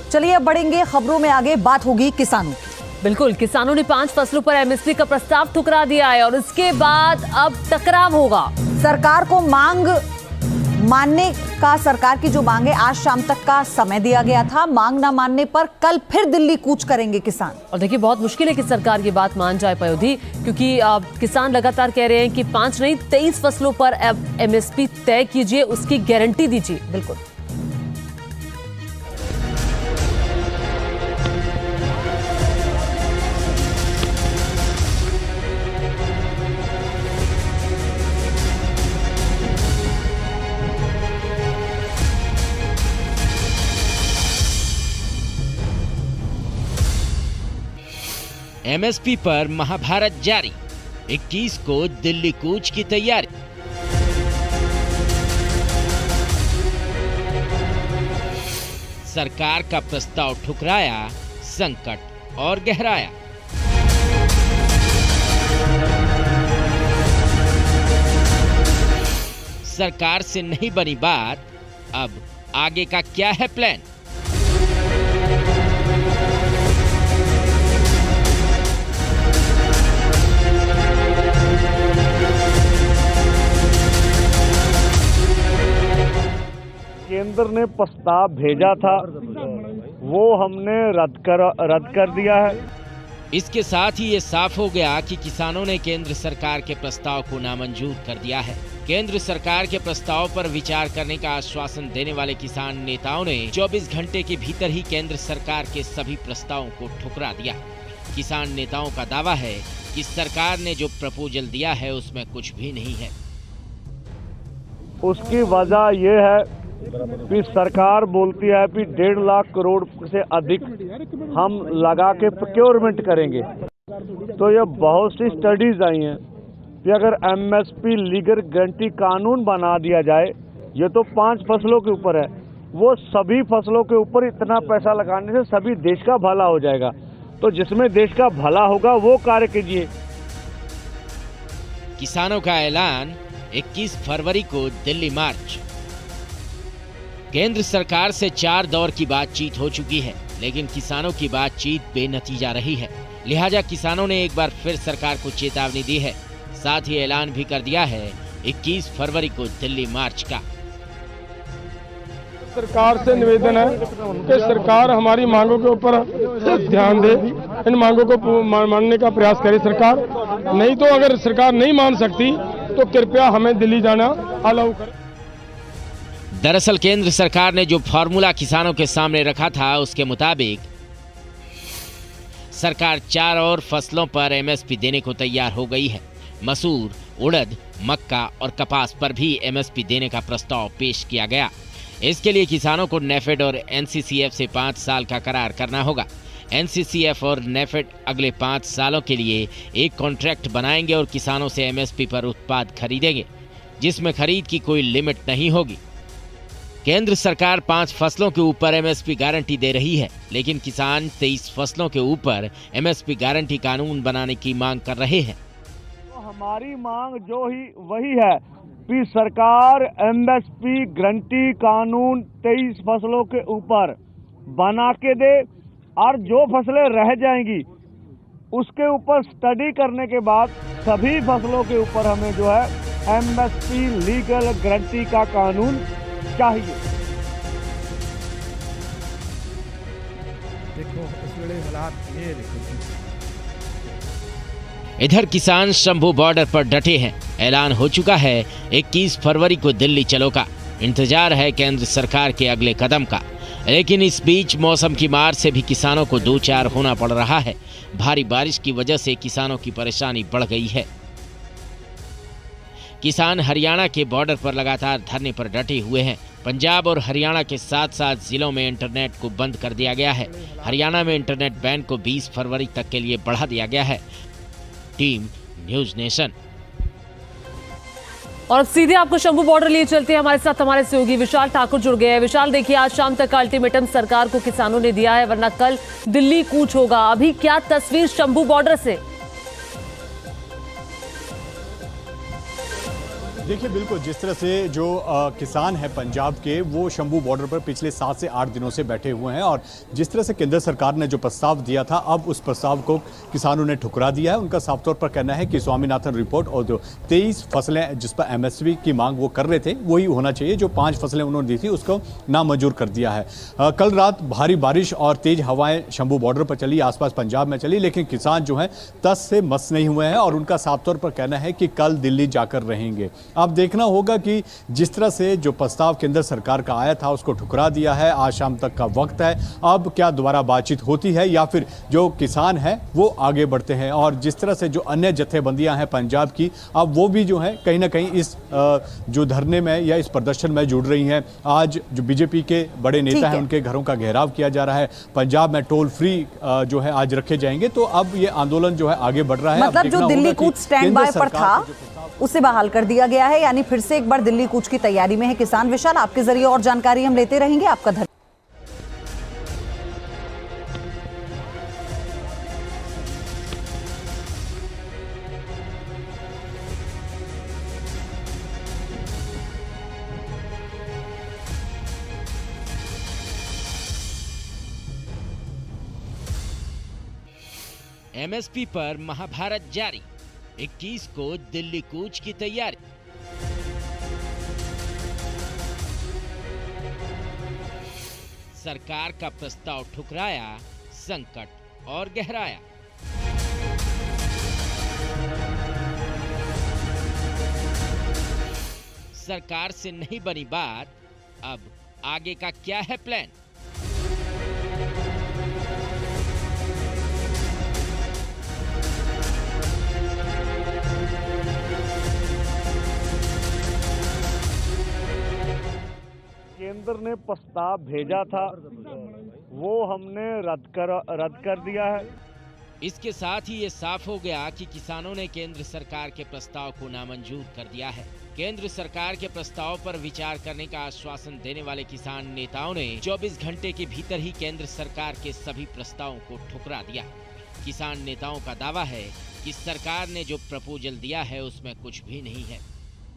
चलिए अब बढ़ेंगे खबरों में आगे, बात होगी किसानों की। बिल्कुल, किसानों ने 5 फसलों पर एमएसपी का प्रस्ताव ठुकरा दिया है और इसके बाद अब टकराव होगा। सरकार को मांग मानने का, सरकार की जो मांग है, आज शाम तक का समय दिया गया था। मांग ना मानने पर कल फिर दिल्ली कूच करेंगे किसान। और देखिए, बहुत मुश्किल है कि सरकार की बात मान जाए पयोधी, क्योंकि किसान लगातार कह रहे हैं कि 5 नहीं 23 फसलों पर एमएसपी तय कीजिए, उसकी गारंटी दीजिए। बिल्कुल, एमएसपी पर महाभारत जारी, 21 को दिल्ली कूच की तैयारी। सरकार का प्रस्ताव ठुकराया, संकट और गहराया। सरकार से नहीं बनी बात, अब आगे का क्या है प्लान? केंद्र ने प्रस्ताव भेजा था, वो हमने रद्द कर दिया है। इसके साथ ही ये साफ हो गया कि किसानों ने केंद्र सरकार के प्रस्ताव को नामंजूर कर दिया है। केंद्र सरकार के प्रस्ताव पर विचार करने का आश्वासन देने वाले किसान नेताओं ने 24 घंटे के भीतर ही केंद्र सरकार के सभी प्रस्तावों को ठुकरा दिया। किसान नेताओं का दावा है कि सरकार ने जो प्रपोजल दिया है उसमें कुछ भी नहीं है। उसकी वजह ये है कि सरकार बोलती है कि 1.5 लाख करोड़ से अधिक हम लगा के प्रोक्योरमेंट करेंगे। तो ये बहुत सी स्टडीज आई हैं कि अगर एमएसपी लीगल गारंटी कानून बना दिया जाए, ये तो 5 फसलों के ऊपर है, वो सभी फसलों के ऊपर इतना पैसा लगाने से सभी देश का भला हो जाएगा। तो जिसमें देश का भला होगा वो कार्य कीजिए। किसानों का ऐलान, 21 फरवरी को दिल्ली मार्च। केंद्र सरकार से 4 दौर की बातचीत हो चुकी है, लेकिन किसानों की बातचीत बेनतीजा रही है। लिहाजा किसानों ने एक बार फिर सरकार को चेतावनी दी है, साथ ही ऐलान भी कर दिया है 21 फरवरी को दिल्ली मार्च का। सरकार से निवेदन है कि सरकार हमारी मांगों के ऊपर ध्यान दे, इन मांगों को मानने का प्रयास करे सरकार। नहीं तो अगर सरकार नहीं मान सकती तो कृपया हमें दिल्ली जाना अलाउ करे। दरअसल केंद्र सरकार ने जो फॉर्मूला किसानों के सामने रखा था, उसके मुताबिक सरकार 4 और फसलों पर एमएसपी देने को तैयार हो गई है। मसूर, उड़द, मक्का और कपास पर भी एमएसपी देने का प्रस्ताव पेश किया गया। इसके लिए किसानों को नेफेड और एनसीसीएफ से 5 साल का करार करना होगा। एनसीसीएफ और नेफेड अगले 5 सालों के लिए एक कॉन्ट्रैक्ट बनाएंगे और किसानों से एमएसपी पर उत्पाद खरीदेंगे, जिसमें खरीद की कोई लिमिट नहीं होगी। केंद्र सरकार 5 फसलों के ऊपर एमएसपी गारंटी दे रही है, लेकिन किसान 23 फसलों के ऊपर एमएसपी गारंटी कानून बनाने की मांग कर रहे हैं। तो हमारी मांग जो ही वही है कि सरकार एमएसपी गारंटी कानून 23 फसलों के ऊपर बना के दे, और जो फसलें रह जाएंगी उसके ऊपर स्टडी करने के बाद सभी फसलों के ऊपर हमें जो है एमएसपी लीगल गारंटी का कानून चाहिए। देखो इस वेले हालात ये देखो। इधर किसान शंभू बॉर्डर पर डटे हैं। ऐलान हो चुका है 21 फरवरी को दिल्ली चलो का। इंतजार है केंद्र सरकार के अगले कदम का। लेकिन इस बीच मौसम की मार से भी किसानों को दो चार होना पड़ रहा है। भारी बारिश की वजह से किसानों की परेशानी बढ़ गई है। किसान हरियाणा के बॉर्डर पर लगातार धरने पर डटे हुए हैं। पंजाब और हरियाणा के साथ साथ जिलों में इंटरनेट को बंद कर दिया गया है। हरियाणा में इंटरनेट बैन को 20 फरवरी तक के लिए बढ़ा दिया गया है। Team news nation. और अब सीधे आपको शंभू बॉर्डर लिए चलते हैं। हमारे साथ हमारे सहयोगी विशाल ठाकुर जुड़ गए हैं। विशाल, देखिए आज शाम तक का अल्टीमेटम सरकार को किसानों ने दिया है, वरना कल दिल्ली कूच होगा। अभी क्या तस्वीर शंभू बॉर्डर से? देखिए बिल्कुल जिस तरह से जो किसान है पंजाब के वो शंभू बॉर्डर पर पिछले 7 से 8 दिनों से बैठे हुए हैं और जिस तरह से केंद्र सरकार ने जो प्रस्ताव दिया था अब उस प्रस्ताव को किसानों ने ठुकरा दिया है। उनका साफ तौर पर कहना है कि स्वामीनाथन रिपोर्ट और जो 23 फसलें जिस पर MSP की मांग वो कर रहे थे वही होना चाहिए, जो 5 फसलें उन्होंने दी थी उसको नामंजूर कर दिया है। कल रात भारी बारिश और तेज हवाएं शंभू बॉर्डर पर चली, आसपास पंजाब में चली, लेकिन किसान जो हैं तस से मस नहीं हुए हैं और उनका साफ तौर पर कहना है कि कल दिल्ली जाकर रहेंगे। अब देखना होगा कि जिस तरह से जो प्रस्ताव केंद्र सरकार का आया था उसको ठुकरा दिया है, आज शाम तक का वक्त है, अब क्या दोबारा बातचीत होती है या फिर जो किसान है वो आगे बढ़ते हैं। और जिस तरह से जो अन्य जत्थेबंदियां हैं पंजाब की अब वो भी जो है कहीं ना कहीं इस जो धरने में या इस प्रदर्शन में जुड़ रही हैं। आज जो बीजेपी के बड़े नेता हैं उनके घरों का घेराव किया जा रहा है, पंजाब में टोल फ्री जो है आज रखे जाएंगे, तो अब ये आंदोलन जो है आगे बढ़ रहा है। मतलब जो दिल्ली कूच स्टैंड बाय पर था उसे बहाल कर दिया गया है, यानी फिर से एक बार दिल्ली कूच की तैयारी में है किसान। विशाल, आपके जरिए और जानकारी हम लेते रहेंगे, आपका धन्यवाद। MSP पर महाभारत जारी, 21 को दिल्ली कूच की तैयारी। सरकार का प्रस्ताव ठुकराया, संकट और गहराया। सरकार से नहीं बनी बात, अब आगे का क्या है प्लान? केंद्र ने प्रस्ताव भेजा था वो हमने रद्द कर दिया है। इसके साथ ही ये साफ हो गया कि किसानों ने केंद्र सरकार के प्रस्ताव को नामंजूर कर दिया है। केंद्र सरकार के प्रस्ताव पर विचार करने का आश्वासन देने वाले किसान नेताओं ने 24 घंटे के भीतर ही केंद्र सरकार के सभी प्रस्तावों को ठुकरा दिया। किसान नेताओं का दावा है कि सरकार ने जो प्रपोजल दिया है उसमें कुछ भी नहीं है।